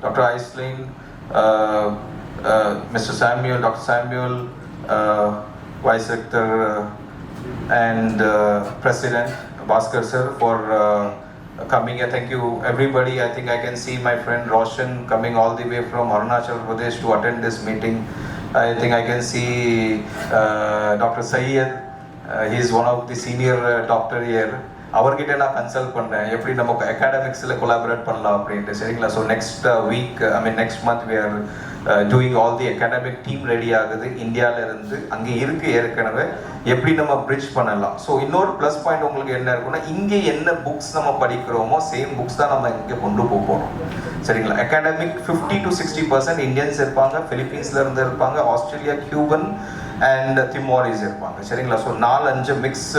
doctor Aislin, Mr. Samuel, Dr. Samuel, Vice Rector and President Bhaskar sir for coming here. Thank you everybody. I think I can see my friend Roshan coming all the way from Arunachal Pradesh to attend this meeting. I think I can see Dr. Syed. He is one of the senior doctor here. அவர்கிட்ட நான் consult பண்ணேன், எப்படி நம்ம அகாடமிக்ஸில் collaborate பண்ணலாம் அப்படின்ட்டு, சரிங்களா? So next week, next month we are doing all the academic team ready ஆகுது இந்தியாவில் இருந்து. அங்கே இருக்கு ஏற்கனவே, எப்படி நம்ம பிரிட்ஜ் பண்ணலாம். ஸோ இன்னொரு ப்ளஸ் பாயிண்ட் உங்களுக்கு என்ன இருக்குன்னா, இங்கே என்ன புக்ஸ் நம்ம படிக்கிறோமோ சேம் புக்ஸ் தான் நம்ம இங்கே கொண்டு போகிறோம், சரிங்களா? அகாடமிக் 50 to 60% இந்தியன்ஸ் இருப்பாங்க, பிலிப்பீன்ஸ்ல இருந்து இருப்பாங்க, ஆஸ்திரேலியா, கியூபன் அண்ட் திமோரிஸ் இருப்பாங்க, சரிங்களா? ஸோ 4-5 மிக்ஸ்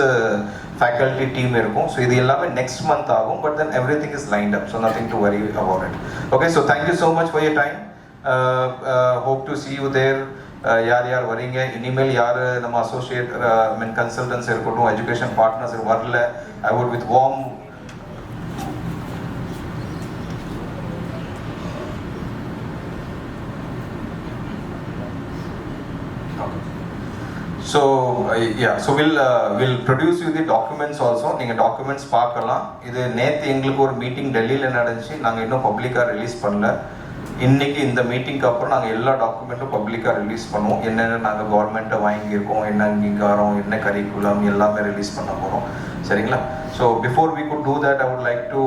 faculty team இருக்கும். ஸோ இது எல்லாமே நெக்ஸ்ட் மந்த் ஆகும், but then everything is lined up, so nothing to worry about it. Okay, so thank you so much for your time. Hope to see you there. யார் வரீங்க, இனிமேல் யார் நம்ம associate consultants இருக்கட்டும், education partners வரல, I would with warm So yeah, so we'll produce you the documents also. நீங்க documents பார்க்கலாம். இது நேற்று எங்களுக்கு ஒரு மீட்டிங் டெல்லியில் நடந்துச்சு, நாங்கள் இன்னும் பப்ளிக்காக ரிலீஸ் பண்ணல. இன்னைக்கு இந்த மீட்டிங்க்கு அப்புறம் நாங்கள் எல்லா டாக்குமெண்ட்டும் பப்ளிக்காக ரிலீஸ் பண்ணுவோம். என்னென்ன நாங்கள் கவர்மெண்ட்டை வாங்கியிருக்கோம், என்ன அங்கீகாரம், என்ன கரிக்குலம் எல்லாமே ரிலீஸ் பண்ண போகிறோம், சரிங்களா? So before we could do that, I would like to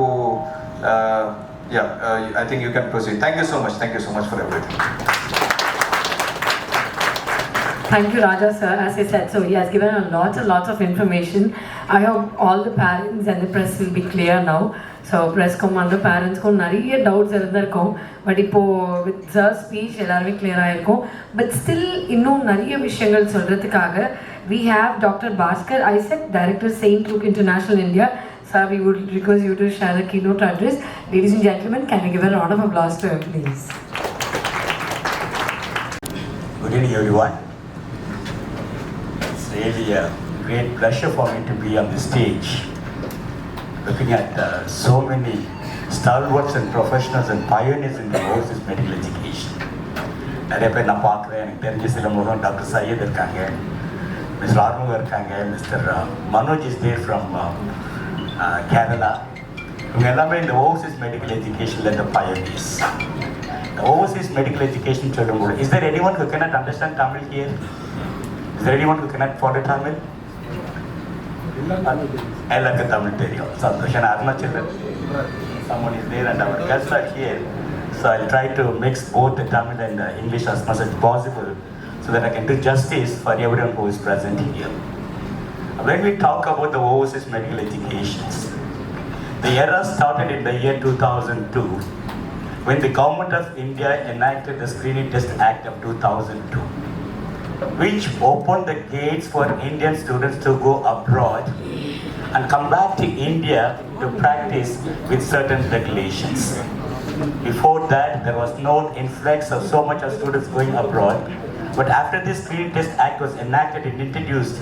I think you can proceed. Thank you so much for everything. Thank you, Raja sir. As I said, so he has given a lot of information. I hope all the parents and the press will be clear now. So press kom and the parents ko nariya doubts irundirkom, but ipo with sir speech ellarume clear aayirkom. But still innum nariya vishayangal solradhukaga we have Dr. Bhaskar Isaac, Director, Saint Luke International India. Sir, we would request you to share the keynote address. Ladies and gentlemen, can we give a round of applause to him, please? Good evening, everyone. Really a great pleasure for me to be on the stage, looking at so many stalwarts and professionals and pioneers in the overseas medical education. நிறைய பேர் நான் பார்க்குறேன், எனக்கு தெரிஞ்ச சில முகம் doctor Syed இருக்காங்க, mister Arumugam இருக்காங்க, mister Manoj is there from Kerala. இவங்க எல்லாமே இந்த ஓவர்சீஸ் மெடிக்கல் எஜுகேஷனில் இந்த pioneers. The overseas medical education சொல்லும்போது, is there anyone who cannot understand Tamil here? Is there anyone who cannot follow Tamil? எல்லாருக்கும் தமிழ் தெரியும். சந்தோஷம். Arunachal someone is there and our guests are here, so I'll try to mix both the Tamil and the English as much as possible so that I can do justice for everyone who is present here. When we talk about the overseas medical educations, the era started in the year 2002 when the government of India enacted the Screening Test Act of 2002, which opened the gates for Indian students to go abroad and come back to India to practice with certain regulations. Before that, there was no influx of so much of students going abroad, But after this Clean Test Act was enacted and introduced,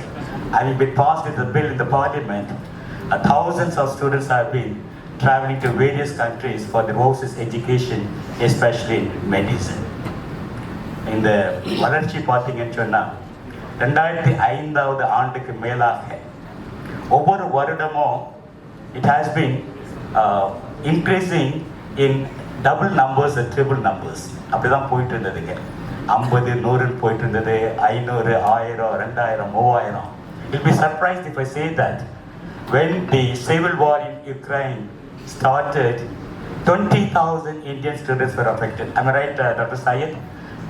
having been passed in the bill in the parliament, thousands of students have been traveling to various countries for their overseas education, especially in medicine. இந்த வளர்ச்சி பார்த்தீங்கன்னு சொன்னால் 2005வது ஆண்டுக்கு மேலாக ஒவ்வொரு வருடமும் it has been increasing in double numbers and triple numbers. அப்படி தான் போயிட்டு இருந்ததுங்க. 50, 100 போயிட்டு இருந்தது, 500, 1000, 2000, 3000. You'll be surprised if I say that when the civil war in Ukraine started, 20,000 Indian students were affected. Am I right, Dr. Syed?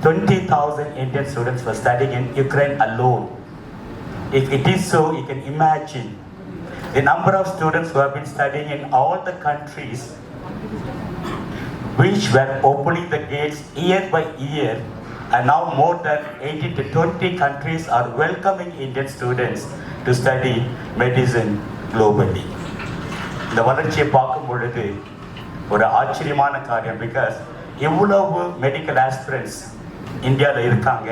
20,000 Indian students were studying in Ukraine alone. If it is so, you can imagine the number of students who have been studying in all the countries which were opening the gates year by year, and now more than 18 to 20 countries are welcoming Indian students to study medicine globally. இந்த வளர்ச்சியை பார்க்கும் பொழுது ஒரு ஆச்சரியமான காரியம், because எவ்வளவு medical aspirants இந்தியாவில் இருக்காங்க,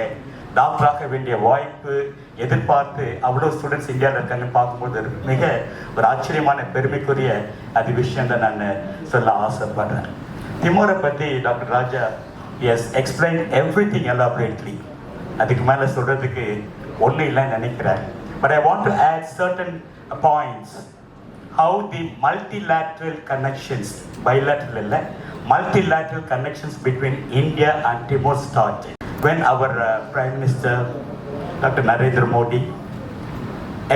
டாக்டராக வேண்டிய வாய்ப்பு எதிர்பார்த்து அவ்வளோ ஸ்டூடெண்ட்ஸ் இந்தியாவில் இருக்காங்கன்னு பார்க்கும்போது மிக ஒரு ஆச்சரியமான பெருமைக்குரிய அது விஷயம் தான் நான் சொல்ல ஆசைப்படுறேன். திமோரை பற்றி doctor Raja has explain everything elaborately. அதுக்கு மேலே சொல்கிறதுக்கு ஒன்றும் இல்லைன்னு நினைக்கிறேன். But I want to add certain points how the multilateral connections, bilateral illa, multilateral connections between India and Timor started. When our Prime Minister Dr. Narendra Modi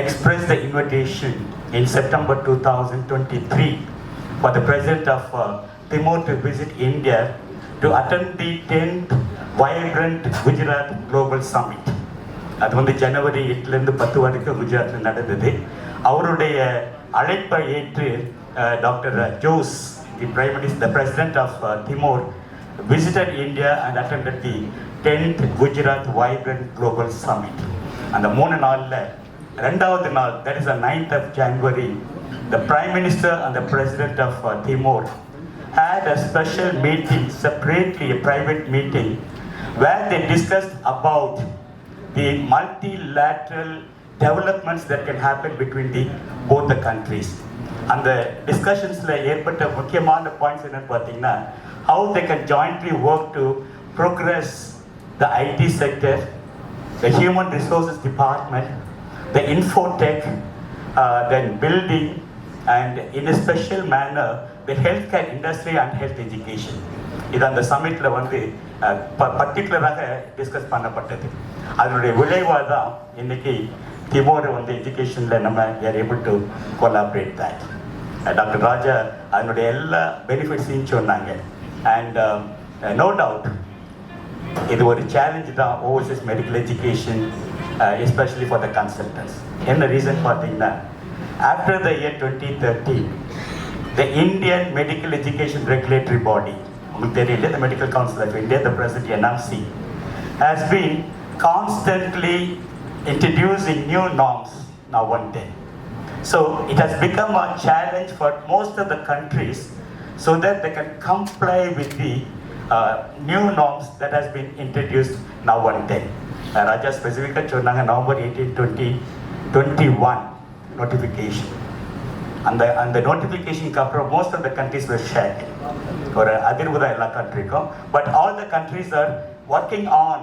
expressed the invitation in September 2023 for the President of Timor to visit India to attend the 10th Vibrant Gujarat Global Summit. அது வந்து ஜனவரி 8லேருந்து 10 வரைக்கும் குஜராத்தில் நடந்தது. அவருடைய அழைப்பை ஏற்று doctor Jose, the President of Timor, visited India and attended the 10th Gujarat Vibrant Global Summit. அந்த 3 நாளில் 2வது நாள், that is the 9th of January, the Prime Minister and the President of Timor had a special meeting, separately a private meeting, where they discussed about the multilateral developments that can happen between both the countries. And the discussions ஏற்பட்ட முக்கியமான points என்னன்னு பார்த்தீங்கன்னா, how they can jointly work to progress the IT sector, the human resources department, the infotech, then building, and in a special manner the healthcare industry and health education. இது அந்த சமிட்ல வந்து பர்டிகுலராக discuss பண்ணப்பட்டது. அதனுடைய விளைவாக தான் இன்னைக்கு திமோர் வந்து எஜுகேஷனில் நம்ம are able to collaborate that. Doctor Raja அதனுடைய எல்லா பெனிஃபிட்ஸையும் சொன்னாங்க. அண்ட் நோ டவுட் இது ஒரு சேலஞ்சு தான் Overseas medical education, especially for the consultants. என்ன ரீசன் பார்த்தீங்கன்னா, after the year 2013 the Indian medical education regulatory பாடி, உங்களுக்கு தெரியல, the Medical Council of India, the present NMC, has been constantly introducing new norms now and then. So it has become a challenge for most of the countries so that they can comply with the new norms that has been introduced now and then. Raja specifically சொன்னாங்க November 18, 2021 notification. அந்த நோட்டிஃபிகேஷனுக்கு அப்புறம் most of the countries were shared. ஒரு அதிர்வு தான் எல்லா கண்ட்ரிக்கும். But all the countries are working on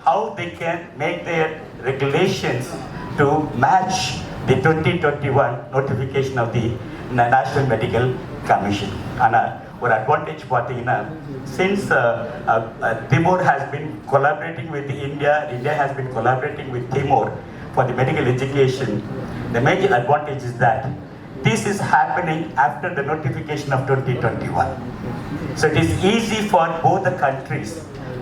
how they can make their regulations to match the 2021 notification of the National Medical Commission. ஆனால் ஒரு advantage பார்த்தீங்கன்னா, since Timor has been collaborating with India, India has been collaborating with Timor for the medical education, the major advantage is that this is happening after the notification of 2021. So it is easy for both the countries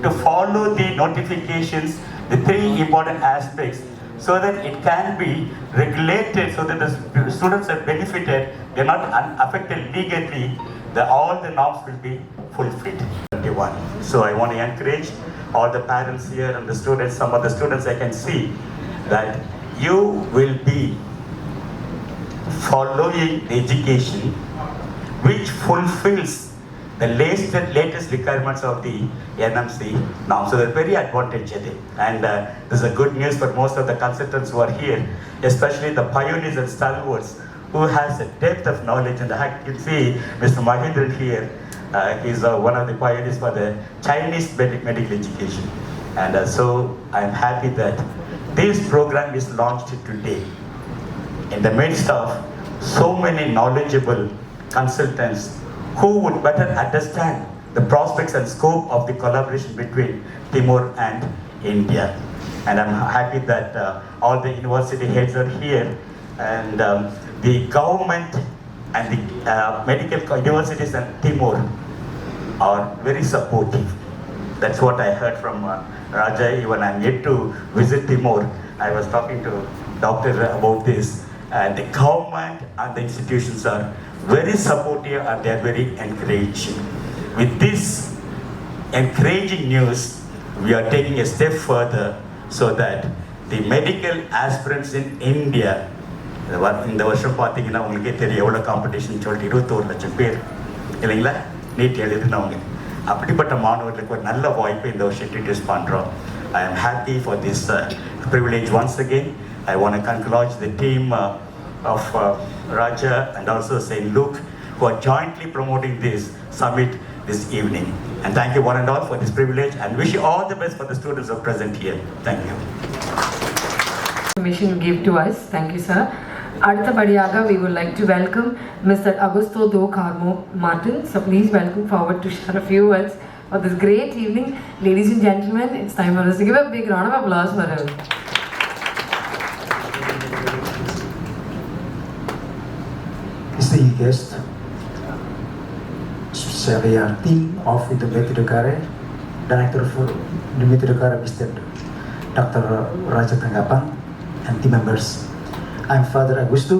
to follow the notifications, the 3 important aspects, so that it can be regulated, so that the students are benefited, they are not affected legally, all the norms will be fulfilled. So I want to encourage all the parents here and the students, some of the students I can see, that you will be following the education which fulfills the latest requirements of the NMC now. So they're very advantageous. And this is a good news for most of the consultants who are here, especially the pioneers and stalwarts who has a depth of knowledge. And I can see Mr. Mahendran here. He's one of the pioneers for the Chinese medical education. And so I'm happy that this program is launched today in the midst of so many knowledgeable consultants who would better understand the prospects and scope of the collaboration between Timor and India. And I'm happy that all the university heads are here, and the government and the medical universities in Timor are very supportive. That's what I heard from Raja. Even I'm yet to visit Timor. I was talking to doctor about this. The government and the institutions are very supportive and they are very encouraging. With this encouraging news, we are taking a step further so that the medical aspirants in India, இந்த வருஷம் பார்த்தீங்கன்னா உங்களுக்கே தெரியும் எவ்வளோ competition சொல்லிட்டு 21 லட்சம் பேர் இல்லைங்களா நீட் எழுதினவங்க. அப்படிப்பட்ட மாணவர்களுக்கு ஒரு நல்ல வாய்ப்பை இந்த வருஷம் இன்ட்ரடியூஸ் பண்ணுறோம். I am happy for this privilege once again. I want to congratulate the team of Raja and also St. Luke who are jointly promoting this summit this evening. And thank you one and all for this privilege, and wish you all the best for the students who are present here. Thank you. Information give to us. Thank you, sir. Aduthabadiyaga, we would like to welcome Mr. Augusto Do Carmo Martin. So please welcome forward to share a few words for this great evening. Ladies and gentlemen, it's time for us to give a big round of applause for him. Distinguished guest, especially our team of the Metodokare, Director for the Metodokare, Mr. Dr. Raja Tanggapan, and team members. I'm Father Augusto.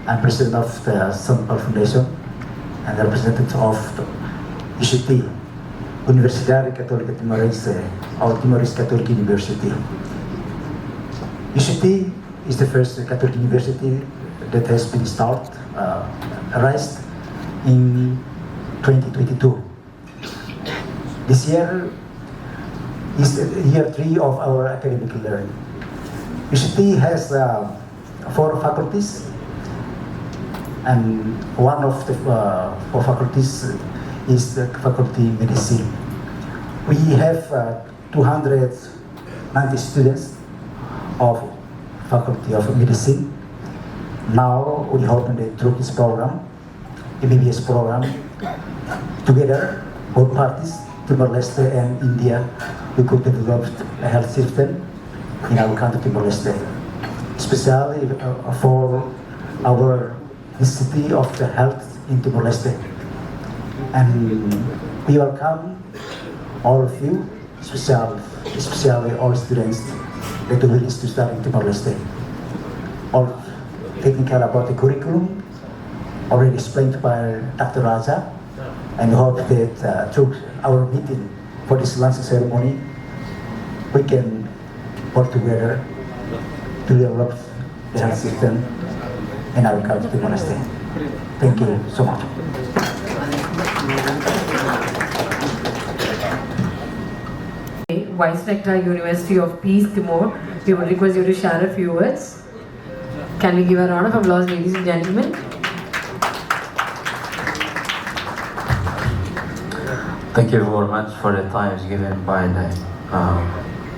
I'm President of the St. Paul Foundation and the representative of the UCT, Universidade Católica Timorense, or Timorese Catholic University. UCT is the first Catholic university that has been raised in 2022. This year is year 3 of our academic learning. UCT has 4 faculties, and one of the 4 faculties is the faculty medicine. We have 290 students of faculty of medicine. Now we open the through this program, MBBS program, together both parties, Timor Leste and India, we could develop a health system in our country, Timor Leste, especially for our Institute of the Health in Timor Leste. And we welcome all of you, especially all students that will to study in Timor Leste. All taking care about the curriculum already explained by Dr. Raja, and hope that through our meeting for this lunch ceremony, we can work together to develop the health system in our country, Timor Leste. Thank you so much. Vice Rector, University of Peace, Timor, we would request you to share a few words. Can we give a round of applause, ladies and gentlemen? Thank you very much for the time given by the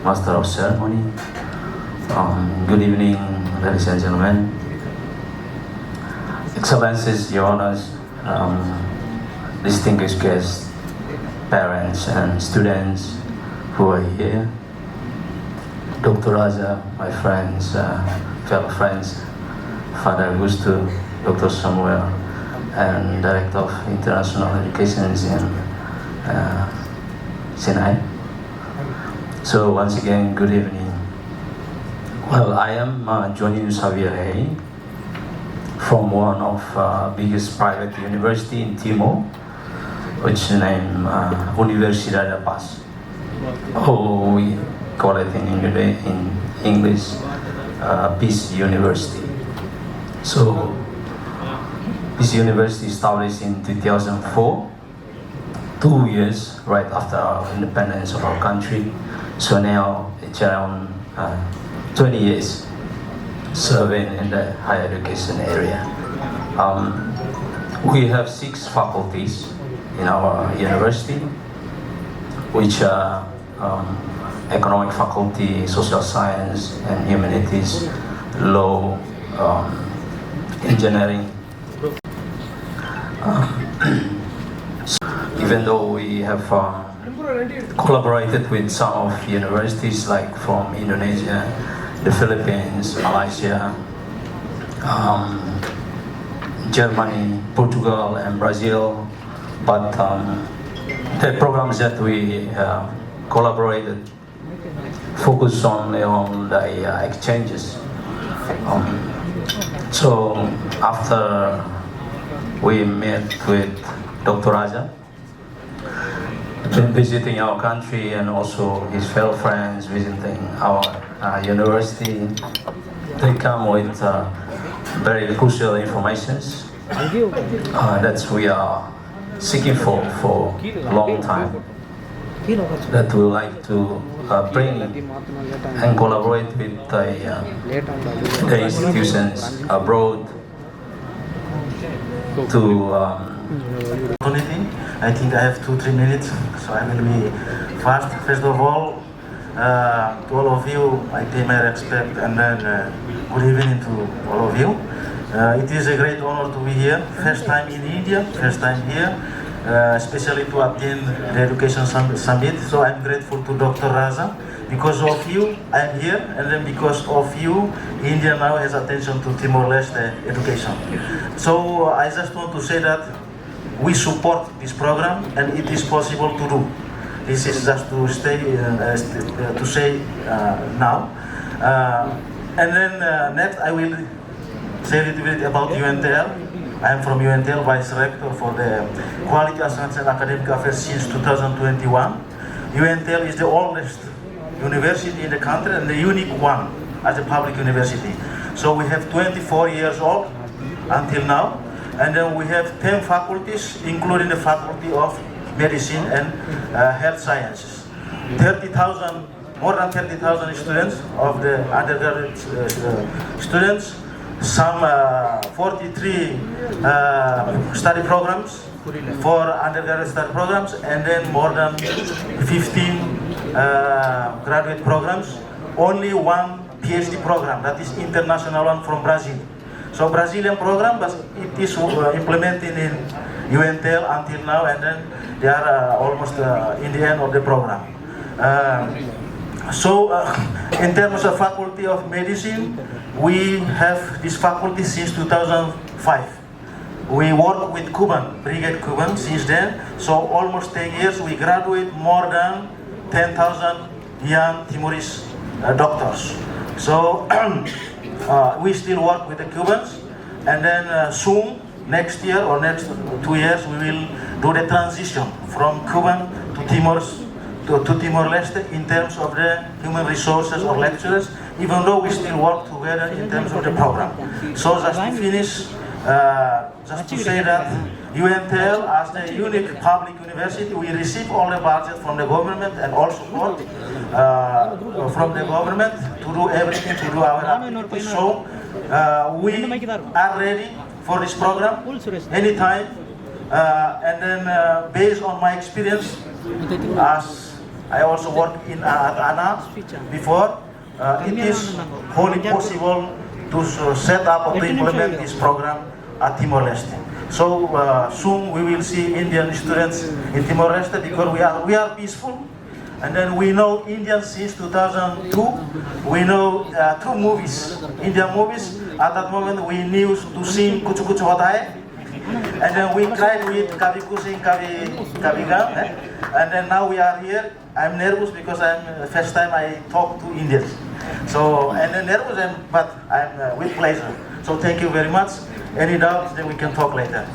Master of Ceremony. Good evening, ladies and gentlemen. Excellencies, Your Honors, distinguished guests, parents and students who are here. Dr. Raja, my friends, fellow friends, Father Augusto, Dr. Samuel, and Director of International Education in Sinai. So once again, good evening. Well, I am Johnny Xavier from one of biggest private university in Timor, which is named Universidad de Paz. Oh, we call it in English, Peace University. So, Peace University established in 2004, 2 years right after our independence of our country. So now it's around 20 years serving in the higher education area. We have 6 faculties in our university, which are economic faculty, social science and humanities, law, engineering. Even though we have collaborated with some of universities like from Indonesia, the Philippines, Malaysia, Germany, Portugal and Brazil, but the programs that we collaborated focus only on the exchanges. So after we met with Dr. Raja, been visiting our country and also his fellow friends visiting our university, they come with very crucial informations that we are seeking for a long time, that we would like to bring and collaborate with the institutions abroad to opportunity. I think I have 2-3 minutes, so I will be fast. First of all, to all of you, I pay my respect and then good evening to all of you. It is a great honor to be here. First time in India, first time here, especially to attend the Education Summit. So I'm grateful to Dr. Raza. Because of you, I'm here, and then because of you, India now has attention to Timor-Leste education. So I just want to say that we support this program, and it is possible to do. This is just to say now. And then next, I will say a little bit about UNTL. I am from UNTL, Vice Rector for the Quality Assurance and Academic Affairs since 2021. UNTL is the oldest university in the country and the unique one as a public university. So we have 24 years old until now, and then we have 10 faculties, including the Faculty of Medicine and Health Sciences. More than 30,000 students of the undergraduate students, some 43 study programs for undergraduate study programs, and then more than 15 graduate programs. Only one PhD program, that is international one from Brazil. So Brazilian program, but it is implemented in UNTL until now, and then they are almost in the end of the program. In terms of Faculty of Medicine, we have this faculty since 2005. We work with Brigade Cuban since then, so almost 10 years. We graduate more than 10,000 young Timorese doctors. So we still work with the Cubans, and then soon, next year or next 2 years, we will do the transition from Cuban to Timor-Leste in terms of the human resources or lecturers, even though we still work together in terms of the program. So just to finish, just to say that UNTL, as the unique public university, we receive all the budget from the government and all support from the government to do everything, to do our activities. So we are ready for this program anytime. And then based on my experience, as I also worked in ANA before, it is wholly possible to set up or to implement this program at Timor-Leste. So soon we will see Indian students in Timor-Leste, because we are peaceful, and then we know Indians since 2002. We know 2 movies, Indian movies. At that moment we knew to sing Kuchu Kuchu Hotahe, and then we cried with Kavi Kusing Kavi Gam, and then now we are here. I'm nervous because I'm first time I talk to Indians. So, and then nervous, but I'm with pleasure. So thank you very much. Any doubts, then we can talk later.